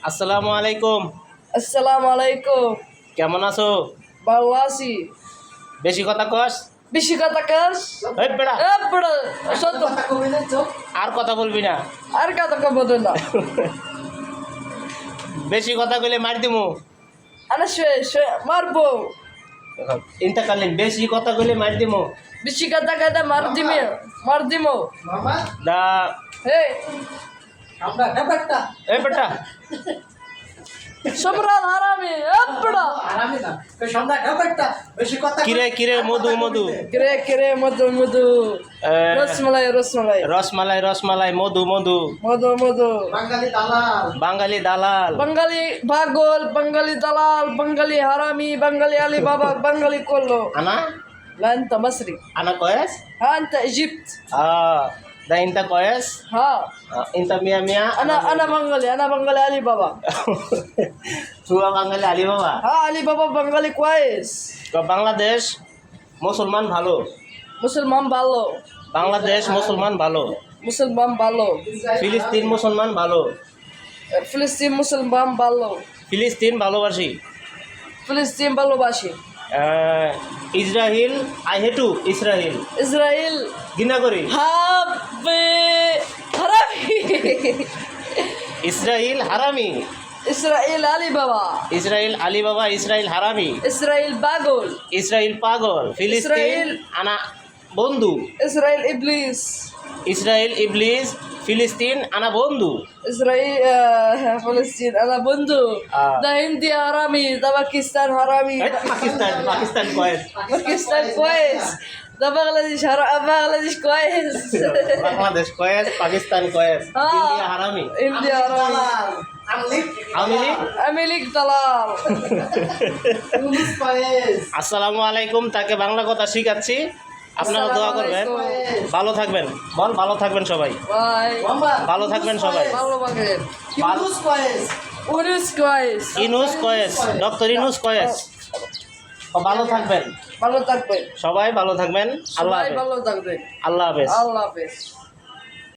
আসসালামু আলাইকুম। আসসালামু আলাইকুম। কেমন আছো? ভালো আছি। বেশি কথা কস। বেশি কথা কাস। এই বেড়া, বড় সত্য আর কথা বলবি না। আর কথা কব না। বেশি কথা কইলে মার দিমু। আরে সে মারবো। ইন্তাকালীন বেশি কথা কইলে মার দিমু। বেশি কথা কথা মার দিমো। দা হে এই বেটা, সবরাল হারামি বড় কিরে কিরে মধু মধু, কিরে মধু মধু রসমালাই রসমালাই রসমালাই, মধু মধু, মধু বাঙালি দালাল, বাঙালি পাগল, বাঙালি দালাল, বাঙালি হারামি, বাঙালি আলী বাবা, বাঙালি করলো আনা لا انت مصري. আনা কয়েস। ها انت ايجيبت. দা ইন্তা কয়েস। ها ইন্তা মিয়া মিয়া। انا بنغالي علي بابا. সুয়া বাঙালি আলী বাবা। ها علي بابا بنغالي كويس. বাংলাদেশ মুসলমান ভালো, مسلمان بالو. বাংলাদেশ মুসলমান ভালো, مسلمان بالو. ফিলিস্তিন মুসলমান ভালো, فلسطين مسلمان بالو. ফিলিস্তিন ভালোবাসি, فلسطين بالو باشي. ইসরায়েল আই হেটু ইসরায়েল, إسرائيل ঘৃণা করি। هابي حرامي. ইসরায়েল হারামি, إسرائيل علي بابا. ইসরায়েল আলী বাবা, ইসরায়েল হারামি, إسرائيل باغول. ইসরায়েল পাগল, ফিলিস্তিন ইসরায়েল আনা বন্ধু, إسرائيل إبليس. ইসরায়েল ইবলিস, ফিলিস্তিন আনা বন্ধু। إسرائيل فلسطين أنا بندو. ده هندي حرامي، ده باكستان حرامي. পাকিস্তান পাকিস্তান কয়েস, باكستان كويس. ده بنغلاديش كويس. বাংলাদেশ কয়েস, পাকিস্তান কয়েস, ইন্ডিয়া হারামি, هندي حرامي. আওয়ামী লীগ। أمريك دلال. আসসালামু আলাইকুম। তাকে বাংলা কথা শিখাচ্ছি, আপনারা দোয়া করবেন। ভালো থাকবেন, বল ভালো থাকবেন সবাই, باي. ভালো থাকবেন সবাই। والله بغير. ونس كويس. ইনুস কয়েস, ডক্টর ইনুস কয়েস। ভালো থাকবেন ভালো থাকবেন সবাই, ভালো থাকবেন। আল্লাহ সবাই, হাফেজ। ভালো থাকবেন। আল্লাহ হাফেজ। আল্লাহ হাফেজ।